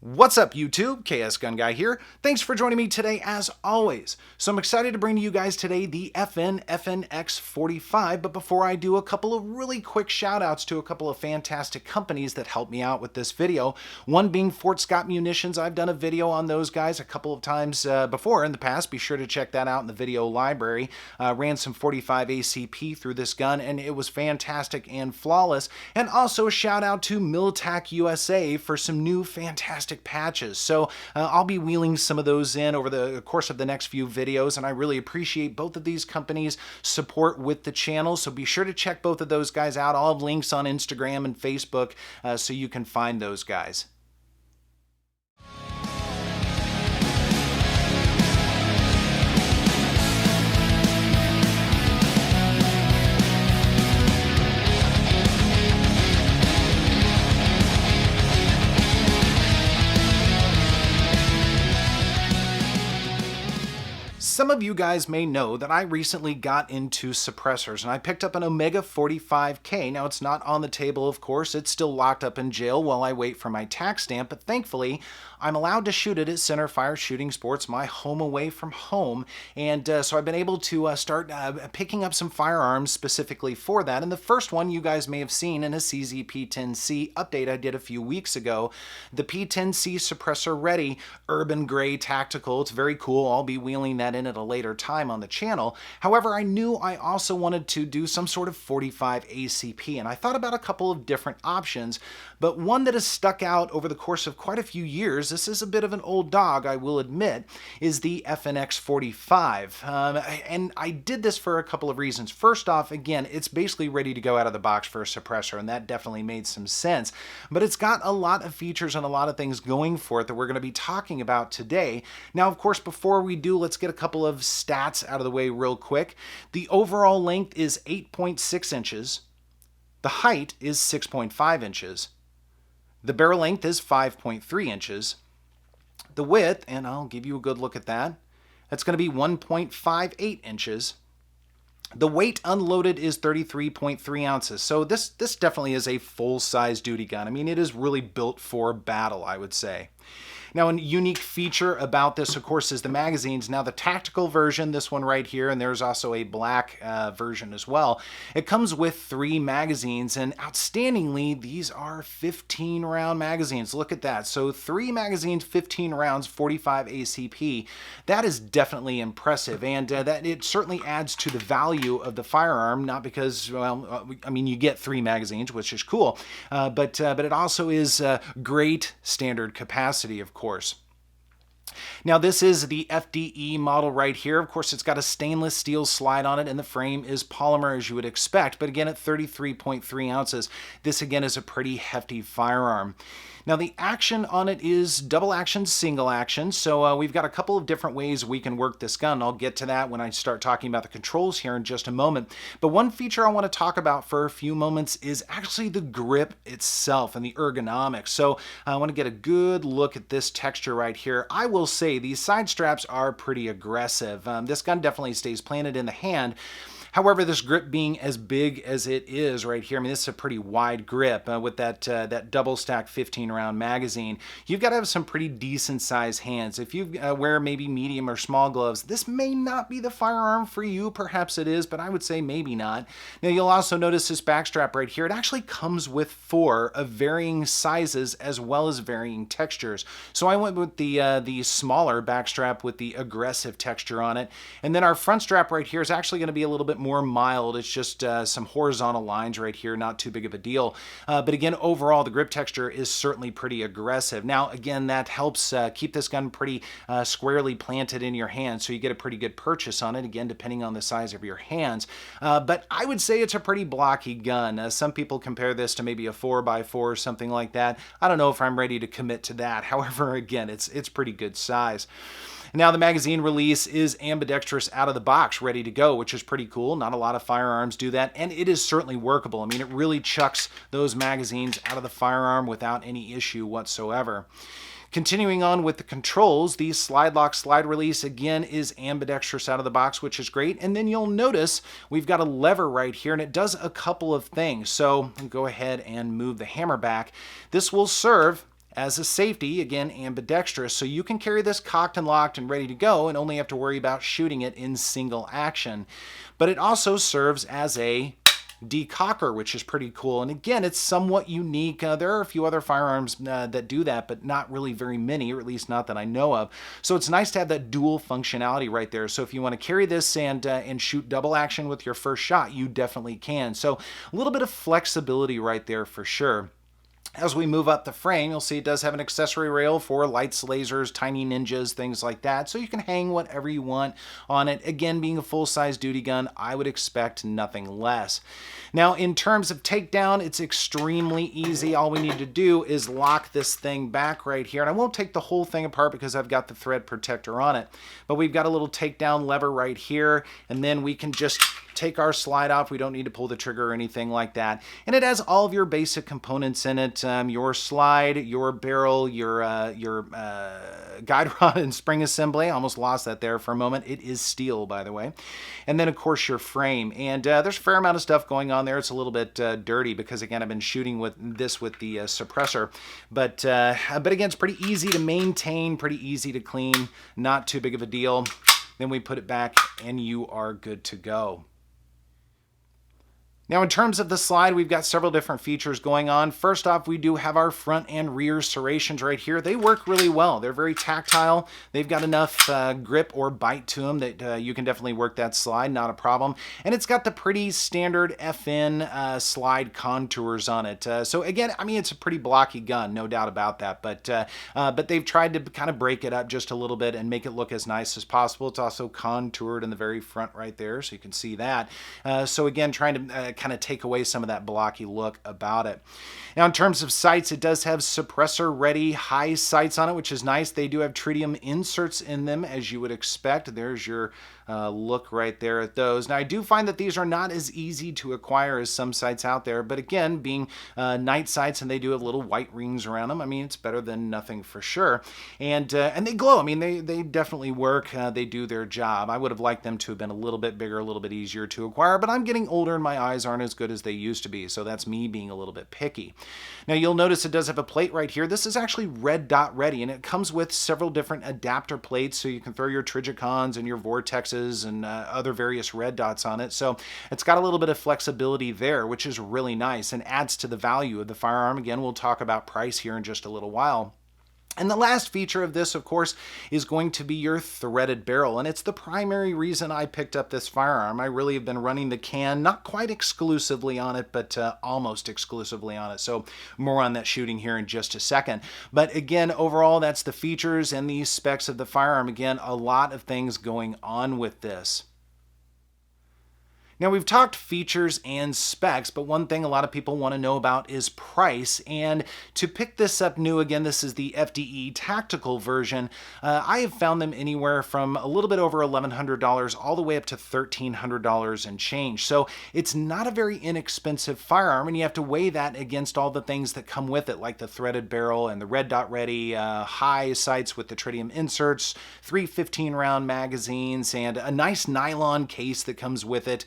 What's up YouTube? KS Gun Guy here. Thanks for joining me today as always. So I'm excited to bring to you guys today the FNX 45, but before I do, a couple of really quick shout outs to a couple of fantastic companies that helped me out with this video. One being Fort Scott Munitions. I've done a video on those guys a couple of times before in the past. Be sure to check that out in the video library. Ran some 45 ACP through this gun and it was fantastic and flawless. And also a shout out to Miltac USA for some new fantastic patches. So I'll be wheeling some of those in over the course of the next few videos, and I really appreciate both of these companies' support with the channel. So be sure to check both of those guys out. I'll have links on Instagram and Facebook so you can find those guys. Some of you guys may know that I recently got into suppressors and I picked up an Omega 45K. Now it's not on the table, of course. It's still locked up in jail while I wait for my tax stamp, but thankfully I'm allowed to shoot it at Centerfire Shooting Sports, my home away from home. And so I've been able to start picking up some firearms specifically for that. And the first one you guys may have seen in a CZ P10C update I did a few weeks ago. The P10C Suppressor Ready Urban Gray Tactical. It's very cool. I'll be wheeling that in at a later time on the channel. However, I knew I also wanted to do some sort of 45 ACP, and I thought about a couple of different options, but one that has stuck out over the course of quite a few years, this is a bit of an old dog, I will admit, is the FNX 45. And I did this for a couple of reasons. First off, again, it's basically ready to go out of the box for a suppressor, and that definitely made some sense, but it's got a lot of features and a lot of things going for it that we're going to be talking about today. Now, of course, before we do, let's get a couple of stats out of the way real quick. The overall length is 8.6 inches. The height is 6.5 inches. The barrel length is 5.3 inches. The width, and I'll give you a good look at that, that's going to be 1.58 inches. The weight unloaded is 33.3 ounces. So this definitely is a full-size duty gun. I mean, it is really built for battle, I would say. Now, a unique feature about this, of course, is the magazines. Now, the tactical version, this one right here, and there's also a black version as well. It comes with 3 magazines, and outstandingly, these are 15-round magazines. Look at that. So 3 magazines, 15 rounds, 45 ACP. That is definitely impressive, and that it certainly adds to the value of the firearm, not because, well, I mean, you get 3 magazines, which is cool, but it also is great standard capacity, of course. Now, this is the FDE model right here. Of course, it's got a stainless steel slide on it, and the frame is polymer as you would expect. But again, at 33.3 ounces, this again is a pretty hefty firearm. Now, the action on it is double action, single action. So we've got a couple of different ways we can work this gun. I'll get to that when I start talking about the controls here in just a moment. But one feature I want to talk about for a few moments is actually the grip itself and the ergonomics. So I want to get a good look at this texture right here. I will say these side straps are pretty aggressive. This gun definitely stays planted in the hand. However, this grip being as big as it is right here, I mean, this is a pretty wide grip with that double stack 15-round magazine. You've got to have some pretty decent sized hands. If you wear maybe medium or small gloves, this may not be the firearm for you. Perhaps it is, but I would say maybe not. Now, you'll also notice this backstrap right here. It actually comes with 4 of varying sizes as well as varying textures. So I went with the smaller backstrap with the aggressive texture on it. And then our front strap right here is actually going to be a little bit more mild. It's just some horizontal lines right here, not too big of a deal. But again, overall, the grip texture is certainly pretty aggressive. Now, again, that helps keep this gun pretty squarely planted in your hand, so you get a pretty good purchase on it, again, depending on the size of your hands. But I would say it's a pretty blocky gun. Some people compare this to maybe a 4x4 or something like that. I don't know if I'm ready to commit to that. However, again, it's pretty good size. Now, the magazine release is ambidextrous out of the box, ready to go, which is pretty cool. Not a lot of firearms do that, and it is certainly workable. I mean, it really chucks those magazines out of the firearm without any issue whatsoever. Continuing on with the controls, the slide lock slide release again is ambidextrous out of the box, which is great. And then you'll notice we've got a lever right here, and it does a couple of things. So go ahead and move the hammer back. This will serve as a safety, again, ambidextrous, so you can carry this cocked and locked and ready to go and only have to worry about shooting it in single action. But it also serves as a decocker, which is pretty cool. And again, it's somewhat unique. There are a few other firearms that do that, but not really very many, or at least not that I know of. So it's nice to have that dual functionality right there. So if you want to carry this and shoot double action with your first shot, you definitely can. So a little bit of flexibility right there for sure. As we move up the frame, you'll see it does have an accessory rail for lights, lasers, tiny ninjas, things like that. So you can hang whatever you want on it. Again, being a full-size duty gun, I would expect nothing less. Now, in terms of takedown, it's extremely easy. All we need to do is lock this thing back right here. And I won't take the whole thing apart because I've got the thread protector on it. But we've got a little takedown lever right here. And then we can just take our slide off. We don't need to pull the trigger or anything like that. And it has all of your basic components in it. Your slide, your barrel, your guide rod and spring assembly. I almost lost that there for a moment. It is steel, by the way. And then, of course, your frame. And there's a fair amount of stuff going on there. It's a little bit dirty because, again, I've been shooting with this with the suppressor. But again, it's pretty easy to maintain, pretty easy to clean, not too big of a deal. Then we put it back and you are good to go. Now, in terms of the slide, we've got several different features going on. First off, we do have our front and rear serrations right here. They work really well. They're very tactile. They've got enough grip or bite to them that you can definitely work that slide, not a problem. And it's got the pretty standard FN slide contours on it. So again, I mean, it's a pretty blocky gun, no doubt about that. But they've tried to kind of break it up just a little bit and make it look as nice as possible. It's also contoured in the very front right there, so you can see that. So again, trying to kind of take away some of that blocky look about it. Now, in terms of sights, it does have suppressor-ready high sights on it, which is nice. They do have tritium inserts in them, as you would expect. There's your look right there at those. Now, I do find that these are not as easy to acquire as some sights out there, but again, being night sights and they do have little white rings around them, I mean, it's better than nothing for sure. And they glow. I mean, they definitely work. They do their job. I would have liked them to have been a little bit bigger, a little bit easier to acquire, but I'm getting older and my eyes aren't as good as they used to be, so that's me being a little bit picky. Now, you'll notice it does have a plate right here. This is actually red dot ready, and it comes with several different adapter plates, so you can throw your Trijicons and your Vortexes and other various red dots on it. So it's got a little bit of flexibility there, which is really nice and adds to the value of the firearm. Again, we'll talk about price here in just a little while. And the last feature of this, of course, is going to be your threaded barrel. And it's the primary reason I picked up this firearm. I really have been running the can, not quite exclusively on it, but almost exclusively on it. So more on that shooting here in just a second. But again, overall, that's the features and the specs of the firearm. Again, a lot of things going on with this. Now, we've talked features and specs, but one thing a lot of people want to know about is price. And to pick this up new, again, this is the FDE tactical version. I have found them anywhere from a little bit over $1,100 all the way up to $1,300 and change. So it's not a very inexpensive firearm, and you have to weigh that against all the things that come with it, like the threaded barrel and the red dot ready, high sights with the tritium inserts, 3 15-round magazines, and a nice nylon case that comes with it.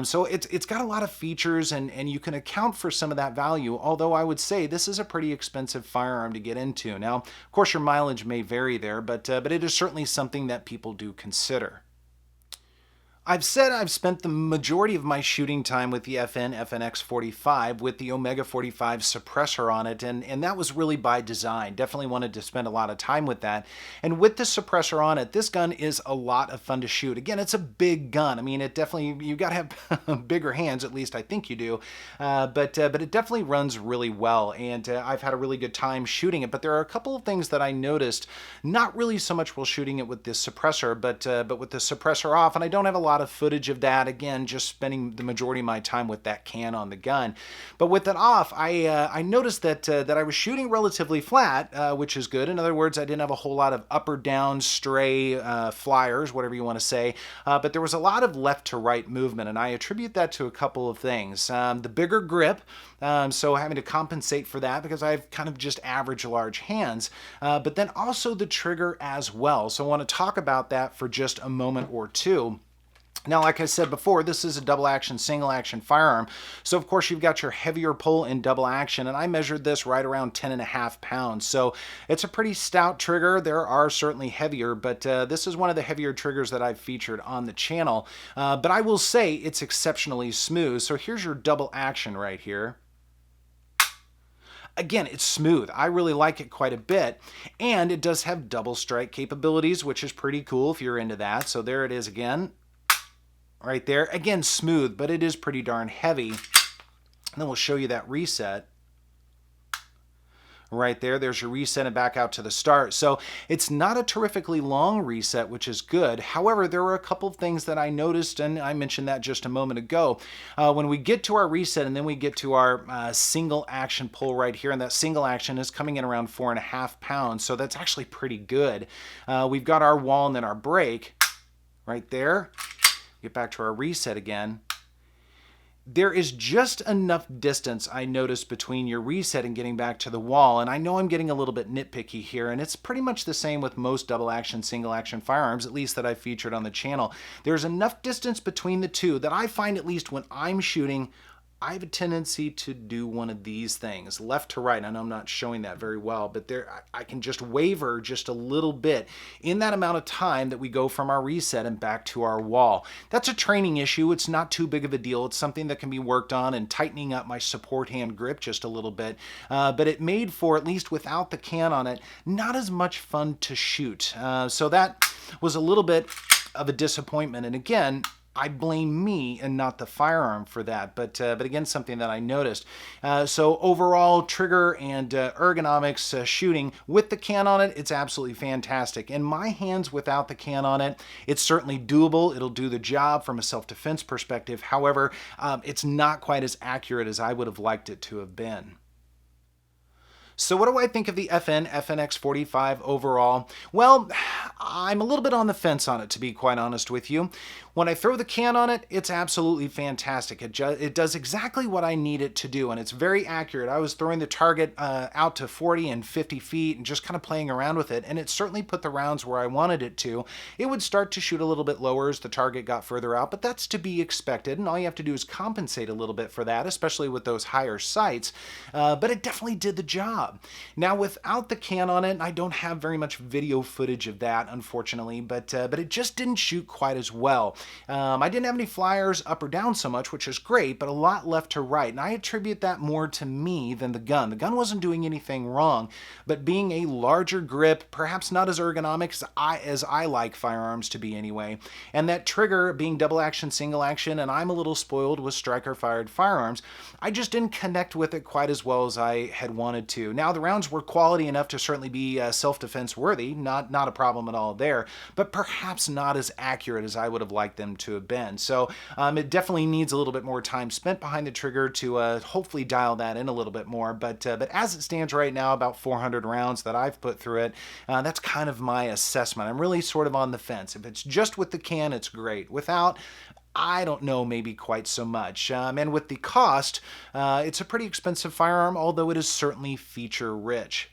So it's got a lot of features, and you can account for some of that value, although I would say this is a pretty expensive firearm to get into. Now, of course, your mileage may vary there, but it is certainly something that people do consider. I've said I've spent the majority of my shooting time with the FNX 45 with the Omega 45 suppressor on it, and that was really by design. Definitely wanted to spend a lot of time with that. And with the suppressor on it, this gun is a lot of fun to shoot. Again, it's a big gun. I mean, it definitely, you got to have bigger hands, at least I think you do. But it definitely runs really well, and I've had a really good time shooting it. But there are a couple of things that I noticed, not really so much while shooting it with this suppressor, but with the suppressor off, and I don't have a lot of footage of that, again, just spending the majority of my time with that can on the gun. But with it off, I noticed that I was shooting relatively flat, which is good. In other words, I didn't have a whole lot of up or down stray flyers, whatever you want to say, but there was a lot of left to right movement, and I attribute that to a couple of things. The bigger grip, so having to compensate for that because I have kind of just average large hands, but then also the trigger as well. So I want to talk about that for just a moment or two. Now, like I said before, this is a double action, single action firearm. So of course you've got your heavier pull in double action, and I measured this right around 10.5 pounds. So it's a pretty stout trigger. There are certainly heavier, but this is one of the heavier triggers that I've featured on the channel. But I will say it's exceptionally smooth. So here's your double action right here. Again, it's smooth. I really like it quite a bit, and it does have double strike capabilities, which is pretty cool if you're into that. So there it is again. Right there. Again, smooth, but it is pretty darn heavy. And then we'll show you that reset. Right there. There's your reset and back out to the start. So it's not a terrifically long reset, which is good. However, there were a couple of things that I noticed, and I mentioned that just a moment ago. When we get to our reset and then we get to our single action pull right here, and that single action is coming in around 4.5 pounds. So that's actually pretty good. We've got our wall and then our break right there. Get back to our reset again. There is just enough distance, I noticed, between your reset and getting back to the wall, and I know I'm getting a little bit nitpicky here, and it's pretty much the same with most double action, single action firearms, at least that I've featured on the channel. There's enough distance between the two that I find, at least when I'm shooting, I have a tendency to do one of these things, left to right. I know I'm not showing that very well, but there I can just waver just a little bit in that amount of time that we go from our reset and back to our wall. That's a training issue. It's not too big of a deal. It's something that can be worked on, and tightening up my support hand grip just a little bit. But it made for, at least without the can on it, not as much fun to shoot. So that was a little bit of a disappointment. And again, I blame me and not the firearm for that, but again, something that I noticed. So overall, trigger and ergonomics shooting with the can on it, it's absolutely fantastic. In my hands without the can on it, it's certainly doable. It'll do the job from a self-defense perspective. However, it's not quite as accurate as I would have liked it to have been. So what do I think of the FNX 45 overall? Well, I'm a little bit on the fence on it, to be quite honest with you. When I throw the can on it, it's absolutely fantastic. It does exactly what I need it to do, and it's very accurate. I was throwing the target out to 40 and 50 feet and just kind of playing around with it, and it certainly put the rounds where I wanted it to. It would start to shoot a little bit lower as the target got further out, but that's to be expected, and all you have to do is compensate a little bit for that, especially with those higher sights. But it definitely did the job. Now, without the can on it, I don't have very much video footage of that, unfortunately, but it just didn't shoot quite as well. I didn't have any flyers up or down so much, which is great, but a lot left to right, and I attribute that more to me than the gun. The gun wasn't doing anything wrong, but being a larger grip, perhaps not as ergonomic as I like firearms to be anyway, and that trigger being double action, single action, and I'm a little spoiled with striker-fired firearms, I just didn't connect with it quite as well as I had wanted to. Now, the rounds were quality enough to certainly be self-defense worthy, not a problem at all there, but perhaps not as accurate as I would have liked them to have been. So it definitely needs a little bit more time spent behind the trigger to hopefully dial that in a little bit more, but as it stands right now, about 400 rounds that I've put through it, that's kind of my assessment. I'm really sort of on the fence. If it's just with the can, it's great. Without, I don't know, maybe quite so much. And with the cost, it's a pretty expensive firearm, although it is certainly feature-rich.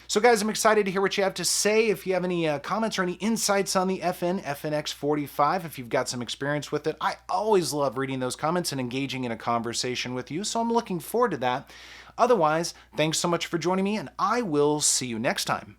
So guys, I'm excited to hear what you have to say. If you have any comments or any insights on the FNX 45, if you've got some experience with it, I always love reading those comments and engaging in a conversation with you, so I'm looking forward to that. Otherwise, thanks so much for joining me, and I will see you next time.